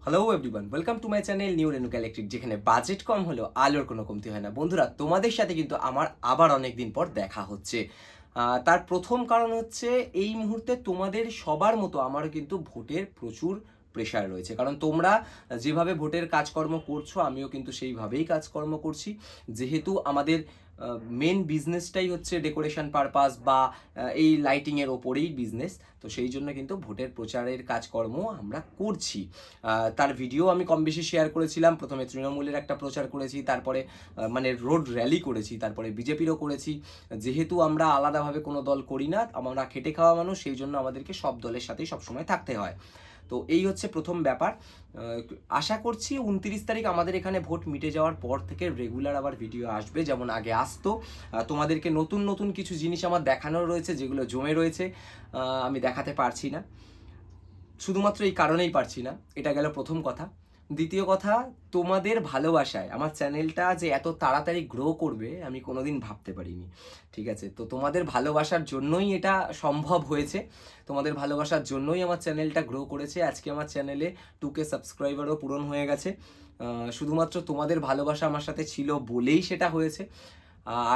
Hello everyone, welcome to my channel new Renuka electric, যেখানে budget কম হলেও আলোর কোনো কমতি হয় না। বন্ধুরা, তোমাদের সাথে কিন্তু আমার আবার অনেক দিন পর দেখা হচ্ছে। তার প্রথম কারণ হচ্ছে এই মুহূর্তে তোমাদের সবার মতো আমারও কিন্তু ভোটের প্রচুর প্রেশার রয়েছে, কারণ তোমরা যেভাবে ভোটের কাজকর্ম করছো আমিও কিন্তু সেইভাবেই কাজকর্ম করছি। যেহেতু আমাদের মেন বিজনেসটাই হচ্ছে ডেকোরেশন পারপাস বা এই লাইটিংয়ের ওপরেই বিজনেস, তো সেই জন্য কিন্তু ভোটের প্রচারের কাজকর্ম আমরা করছি। তার ভিডিও আমি কম বেশি শেয়ার করেছিলাম। প্রথমে তৃণমূলের একটা প্রচার করেছি, তারপরে মানে রোড র্যালি করেছি, তারপরে বিজেপিরও করেছি। যেহেতু আমরা আলাদাভাবে কোনো দল করি না, আমরা খেটে খাওয়া মানুষ, সেই জন্য আমাদেরকে সব দলের সাথেই সবসময় থাকতে হয়। তো এই হচ্ছে প্রথম ব্যাপার। আশা করছি 29 তারিখ আমাদের এখানে ভোট মিটে যাওয়ার পর থেকে রেগুলার আবার ভিডিও আসবে, যেমন আগে আসতো। তোমাদেরকে নতুন নতুন কিছু জিনিস আমার দেখানোর রয়েছে, যেগুলো জমে রয়েছে, আমি দেখাতে পারছি না। শুধুমাত্র এই কারণেই পারছি না। এটা গেল প্রথম কথা। দ্বিতীয় কথা, তোমাদের ভালোবাসায় আমার চ্যানেলটা যে এত তাড়াতাড়ি গ্রো করবে আমি কোনোদিন ভাবতে পারিনি। ঠিক আছে, তো তোমাদের ভালোবাসার জন্যই এটা সম্ভব হয়েছে। তোমাদের ভালোবাসার জন্যই আমার চ্যানেলটা গ্রো করেছে। আজকে আমার চ্যানেলে 2K সাবস্ক্রাইবারও পূরণ হয়ে গেছে। শুধুমাত্র তোমাদের ভালোবাসা আমার সাথে ছিল বলেই সেটা হয়েছে।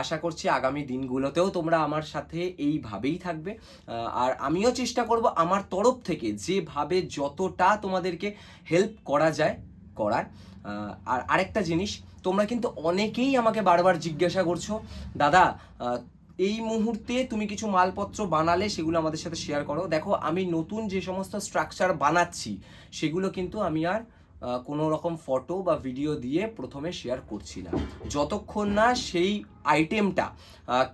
আশা করছি আগামী দিনগুলোতেও তোমরা আমার সাথে এইভাবেই থাকবে। আর আমিও চেষ্টা করব আমার তরফ থেকে যেভাবে যতটা তোমাদেরকে হেল্প করা যায় করার। আর আরেকটা জিনিস, তোমরা কিন্তু অনেকেই আমাকে বারবার জিজ্ঞাসা করছো, দাদা এই মুহূর্তে তুমি কিছু মালপত্র বানালে সেগুলো আমাদের সাথে শেয়ার করো। দেখো, আমি নতুন যে সমস্ত স্ট্রাকচার বানাচ্ছি সেগুলো কিন্তু আমি আর কোনো রকম ফটো বা ভিডিও দিয়ে প্রথমে শেয়ার করছি না, যতক্ষণ না সেই আইটেমটা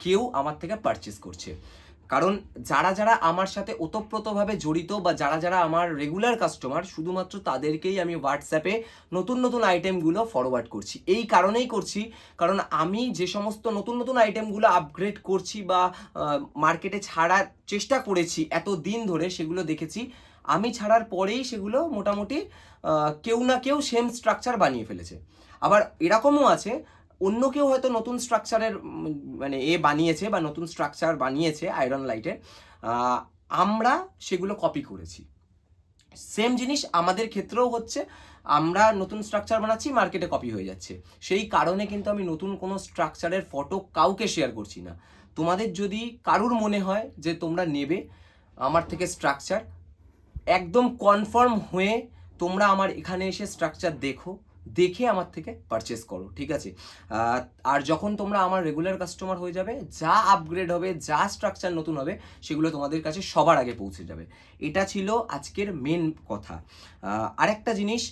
কেউ আমার থেকে পারচেস করছে। কারণ যারা যারা আমার সাথে ওতপ্রোতভাবে জড়িত বা যারা যারা আমার রেগুলার কাস্টমার, শুধুমাত্র তাদেরকেই আমি হোয়াটসঅ্যাপে নতুন নতুন আইটেমগুলো ফরওয়ার্ড করছি। এই কারণেই করছি, কারণ আমি যে সমস্ত নতুন নতুন আইটেমগুলো আপগ্রেড করছি বা মার্কেটে ছাড়ার চেষ্টা করেছি এত দিন ধরে, সেগুলো দেখেছি আমি ছাড়ার পরেই সেগুলো মোটামুটি কেউ না কেউ সেম স্ট্রাকচার বানিয়ে ফেলেছে। আবার এরকমও আছে, অন্য কেউ হয়তো নতুন স্ট্রাকচারের মানে বানিয়েছে বা নতুন স্ট্রাকচার বানিয়েছে আয়রন লাইটের, আমরা সেগুলো কপি করেছি। সেম জিনিস আমাদের ক্ষেত্রেও হচ্ছে, আমরা নতুন স্ট্রাকচার বানাচ্ছি, মার্কেটে কপি হয়ে যাচ্ছে। সেই কারণে কিন্তু আমি নতুন কোনো স্ট্রাকচারের ফটো কাউকে শেয়ার করছি না। তোমাদের যদি কারুর মনে হয় যে তোমরা নেবে আমার থেকে স্ট্রাকচার, একদম কনফার্ম হয়ে তোমরা আমার এখানে এসে স্ট্রাকচার দেখে আমার থেকে পারচেস করো, ঠিক আছে? আর যখন তোমরা আমার রেগুলার কাস্টমার হয়ে যাবে, যা আপগ্রেড হবে, যা স্ট্রাকচার নতুন হবে, সেগুলো তোমাদের কাছে সবার আগে পৌঁছে যাবে। এটা ছিল আজকের মেন কথা। আরেকটা জিনিস,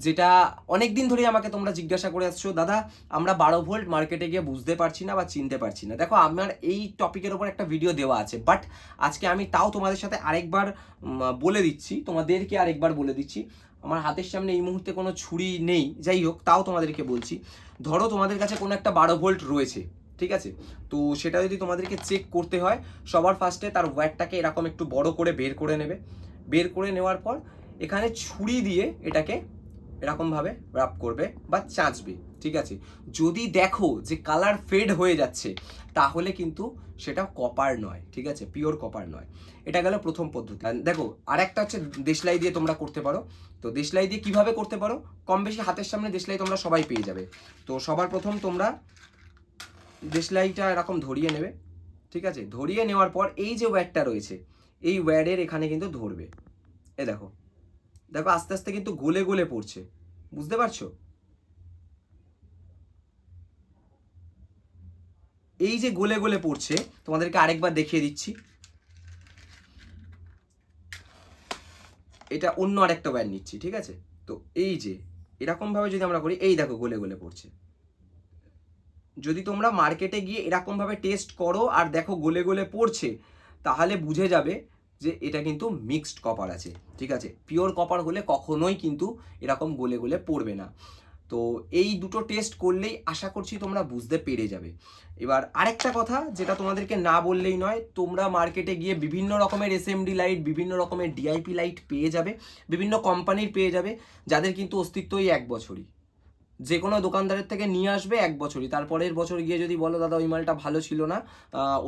যেটা অনেক দিন ধরেই আমাকে তোমরা জিজ্ঞাসা করে আসছো, দাদা আমরা 12 ভোল্ট মার্কেটে গিয়ে বুঝতে পারছি না বা চিনতে পারছি না। দেখো, আমার এই টপিকের ওপর একটা ভিডিও দেওয়া আছে, বাট আজকে আমি তাও তোমাদের সাথে আরেকবার বলে দিচ্ছি, তোমাদেরকে আরেকবার বলে দিচ্ছি। আমার হাতের সামনে এই মুহূর্তে কোনো ছুরি নেই, যাই হোক তাও তোমাদেরকে বলছি। ধরো তোমাদের কাছে কোনো একটা 12 ভোল্ট রয়েছে, ঠিক আছে? তো সেটা যদি তোমাদেরকে চেক করতে হয়, সবার ফার্স্টে তার ওয়্যারটাকে এরকম একটু বড় করে বের করে নেবে। বের করে নেওয়ার পর এখানে ছুরি দিয়ে এটাকে এরকমভাবে রাব করবে বা চাঁচবে, ঠিক আছে? যদি দেখো যে কালার ফেড হয়ে যাচ্ছে, তাহলে কিন্তু সেটা কপার নয়, ঠিক আছে? পিওর কপার নয়। এটা গেল প্রথম পদ্ধতি। দেখো, আরেকটা হচ্ছে দেশলাই দিয়ে তোমরা করতে পারো। তো দেশলাই দিয়ে কিভাবে করতে পারো, কম বেশি হাতের সামনে দেশলাই তোমরা সবাই পেয়ে যাবে। তো সবার প্রথম তোমরা দেশলাইটা এরকম ধরিয়ে নেবে, ঠিক আছে? ধরিয়ে নেওয়ার পর এই যে ওয়্যারটা রয়েছে, এই ওয়্যারের এখানে কিন্তু ধরবে। এ দেখো, দেখো আস্তে আস্তে কিন্তু গলে গলে পড়ছে, বুঝতে পারছো? এই যে গলে গলে পড়ছে, তোমাদেরকে আরেকবার দেখিয়ে দিচ্ছি। এটা অন্য আরেকটা ওয়্যার নিচ্ছি, ঠিক আছে? তো এই যে এরকম ভাবে যদি আমরা করি, এই দেখো গলে গলে পড়ছে। যদি তোমরা মার্কেটে গিয়ে এরকম ভাবে টেস্ট করো আর দেখো গলে গলে পড়ছে, তাহলে বুঝে যাবে যে এটা কিন্তু মিক্সড কপার আছে, ঠিক আছে? পিওর কপার হলে কখনোই কিন্তু এরকম গলে গলে পড়বে না। তো এই দুটো টেস্ট করলেই আশা করছি তোমরা বুঝতে পেরে যাবে। এবার আরেকটা কথা, যেটা তোমাদেরকে না বললেই নয়, তোমরা মার্কেটে গিয়ে বিভিন্ন রকমের এসএমডি লাইট, বিভিন্ন রকমের ডিআইপি লাইট পেয়ে যাবে, বিভিন্ন কোম্পানির পেয়ে যাবে, যাদের কিন্তু অস্তিত্বই 1 বছরই। যে কোনো দোকানদারের থেকে নিয়ে আসবে 1 বছরই, তারপরের বছর গিয়ে যদি বলো দাদা ওই মালটা ভালো ছিল না,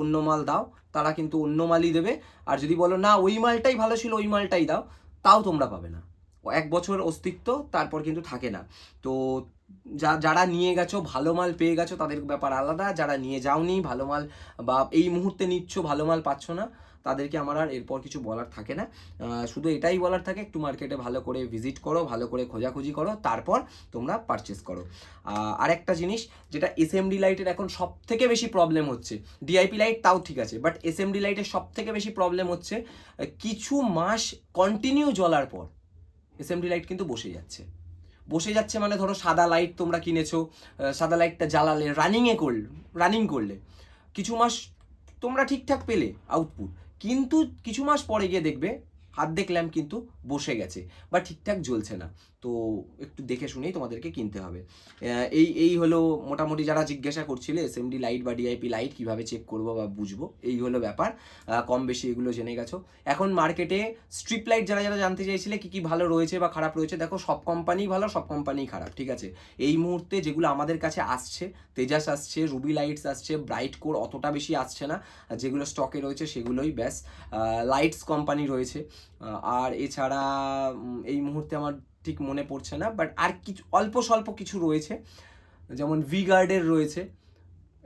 অন্য মাল দাও, তারা কিন্তু অন্য মালই দেবে। আর যদি বলো না ওই মালটাই ভালো ছিল, ওই মালটাই দাও, তাও তোমরা পাবে না। 1 বছর অস্তিত্ব, তারপর কিন্তু থাকে না। তো যারা নিয়ে গেছো, ভালো মাল পেয়ে গেছো, তাদের ব্যাপার আলাদা। যারা নিয়ে যাওনি ভালো মাল, বা এই মুহূর্তে নিচ্ছ ভালো মাল পাচ্ছ না, তাদেরকে আমার আর এরপর কিছু বলার থাকে না। শুধু এটাই বলার থাকে, একটু মার্কেটে ভালো করে ভিজিট করো, ভালো করে খোঁজাখুঁজি করো, তারপর তোমরা পারচেস করো। আরেকটা জিনিস, যেটা এসএমডি লাইটের এখন সব থেকে বেশি প্রবলেম হচ্ছে, ডিআইপি লাইট তাও ঠিক আছে, বাট এসএমডি লাইটের সব থেকে বেশি প্রবলেম হচ্ছে কিছু মাস কন্টিনিউ জ্বলার পর এসএমডি লাইট কিন্তু বসে যাচ্ছে। মানে ধরো সাদা লাইট তোমরা কিনেছো, সাদা লাইটটা জ্বালালে, রানিং করলে কিছু মাস তোমরা ঠিকঠাক পেলে আউটপুট, কিন্তু কিছু মাস পরে গিয়ে দেখবে হাত দেখলাম কিন্তু বসে গেছে বা ঠিকঠাক জ্বলছে না। তো একটু দেখে শুনেই তোমাদেরকে কিনতে হবে। এই হলো মোটামুটি, যারা জিজ্ঞাসা করছিলে এসএমডি লাইট বা ডিআইপি লাইট কীভাবে চেক করবো বা বুঝবো, এই হলো ব্যাপার। কম বেশি এগুলো জেনে গেছো। এখন মার্কেটে স্ট্রিপ লাইট যারা যারা জানতে চাইছিলে কী কী ভালো রয়েছে বা খারাপ রয়েছে, দেখো সব কোম্পানিই ভালো, সব কোম্পানিই খারাপ, ঠিক আছে। এই মুহূর্তে যেগুলো আমাদের কাছে আসছে, তেজাস আসছে, রুবি লাইটস আসছে, ব্রাইট কোর অতটা বেশি আসছে না, যেগুলো স্টকে রয়েছে সেগুলোই ব্যাস। লাইটস কোম্পানি রয়েছে, আর এছাড়া এই মুহূর্তে আমার ঠিক মনে পড়ছে না, বাট আর কিছু অল্প স্বল্প কিছু রয়েছে, যেমন ভি গার্ডের রয়েছে,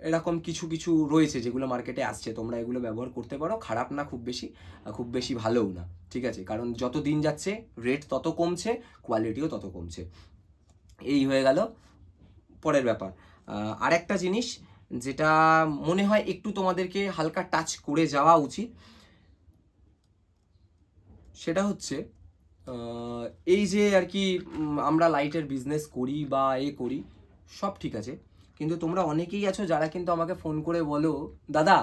এরকম কিছু কিছু রয়েছে যেগুলো মার্কেটে আসছে। তোমরা এগুলো ব্যবহার করতে পারো, খারাপ না খুব বেশি ভালোও না, ঠিক আছে। কারণ যত দিন যাচ্ছে রেট তত কমছে, কোয়ালিটিও তত কমছে। এই হয়ে গেল পরের ব্যাপার। আরেকটা জিনিস যেটা মনে হয় একটু তোমাদেরকে হালকা টাচ করে যাওয়া উচিত, সেটা হচ্ছে এই যে আর কি আমরা লাইটের বিজনেস করি বা করি, সব ঠিক আছে, কিন্তু তোমরা অনেকেই আছো যারা কিন্তু আমাকে ফোন করে বলো, দাদা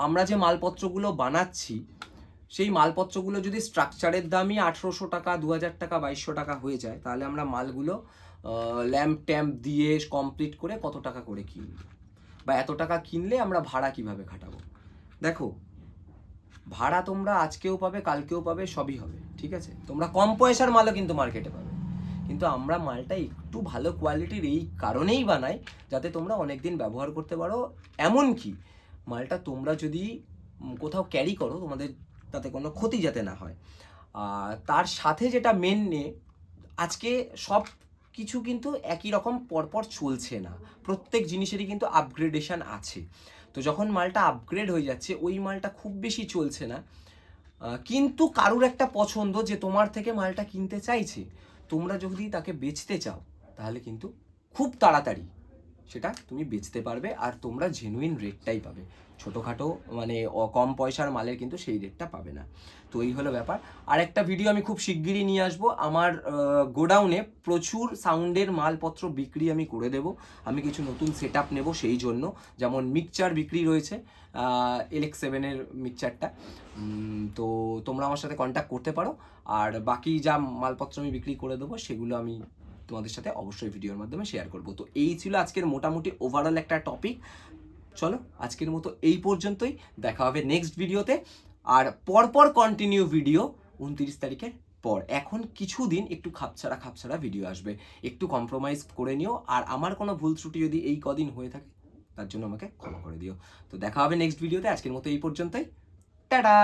আমরা যে মালপত্রগুলো বানাচ্ছি, সেই মালপত্রগুলো যদি স্ট্রাকচারের দামই 1800 টাকা, 2000 টাকা, 2200 টাকা হয়ে যায়, তাহলে আমরা মালগুলো ল্যাম্প ট্যাম্প দিয়ে কমপ্লিট করে কত টাকা করে কিনব, বা এত টাকা কিনলে আমরা ভাড়া কিভাবে খাটাবো। দেখো, ভাড়া তোমরা আজকেও পাবে, কালকেও পাবে, সবই হবে, ঠিক আছে। তোমরা কম পয়সার মালও কিন্তু মার্কেটে পাবে, কিন্তু আমরা মালটা একটু ভালো কোয়ালিটির এই কারণেই বানাই যাতে তোমরা অনেক দিন ব্যবহার করতে পারো। এমনকি মালটা তোমরা যদি কোথাও ক্যারি করো, তোমাদের তাতে কোনো ক্ষতি যাতে না হয়। তার সাথে যেটা মেনে, আজকে সব কিছু কিন্তু একই রকম পরপর চলছে না, প্রত্যেক জিনিসেরই কিন্তু আপগ্রেডেশন আছে। তো যখন মালটা আপগ্রেড হয়ে যাচ্ছে, ওই মালটা খুব বেশি চলছে না, কিন্তু কারুর একটা পছন্দ যে তোমার থেকে মালটা কিনতে চাইছে, তোমরা যদি তাকে বেচতে চাও, তাহলে কিন্তু খুব তাড়াতাড়ি সেটা তুমি বেচতে পারবে, আর তোমরা জেনুইন রেটটাই পাবে। ছোটোখাটো মানে কম পয়সার মালের কিন্তু সেই রেটটা পাবে না। তো এই হলো ব্যাপার। আর একটা ভিডিও আমি খুব শিগগিরই নিয়ে আসবো, আমার গোডাউনে প্রচুর সাউন্ডের মালপত্র বিক্রি আমি করে দেব। আমি কিছু নতুন সেট আপ নেবো সেই জন্য, যেমন মিক্সচার বিক্রি রয়েছে, LX7-এর মিক্সচারটা। তো তোমরা আমার সাথে কন্ট্যাক্ট করতে পারো, আর বাকি যা মালপত্র আমি বিক্রি করে দেবো সেগুলো আমি তোমাদের সাথে অবশ্যই ভিডিওর মাধ্যমে শেয়ার করব। তো এই ছিল আজকের মোটামুটি ওভারঅল একটা টপিক। চলো আজকের মতো এই পর্যন্তই, দেখা হবে নেক্সট ভিডিওতে। আর পরপর কন্টিনিউ ভিডিও 29 তারিখের পর। এখন কিছুদিন একটু খাপছাড়া ভিডিও আসবে, একটু কম্প্রোমাইজ করে নিও। আর আমার কোনো ভুল ত্রুটি যদি এই কদিন হয়ে থাকে, তার জন্য আমাকে ক্ষমা করে দিও। তো দেখা হবে নেক্সট ভিডিওতে, আজকের মতো এই পর্যন্তই, টাটা।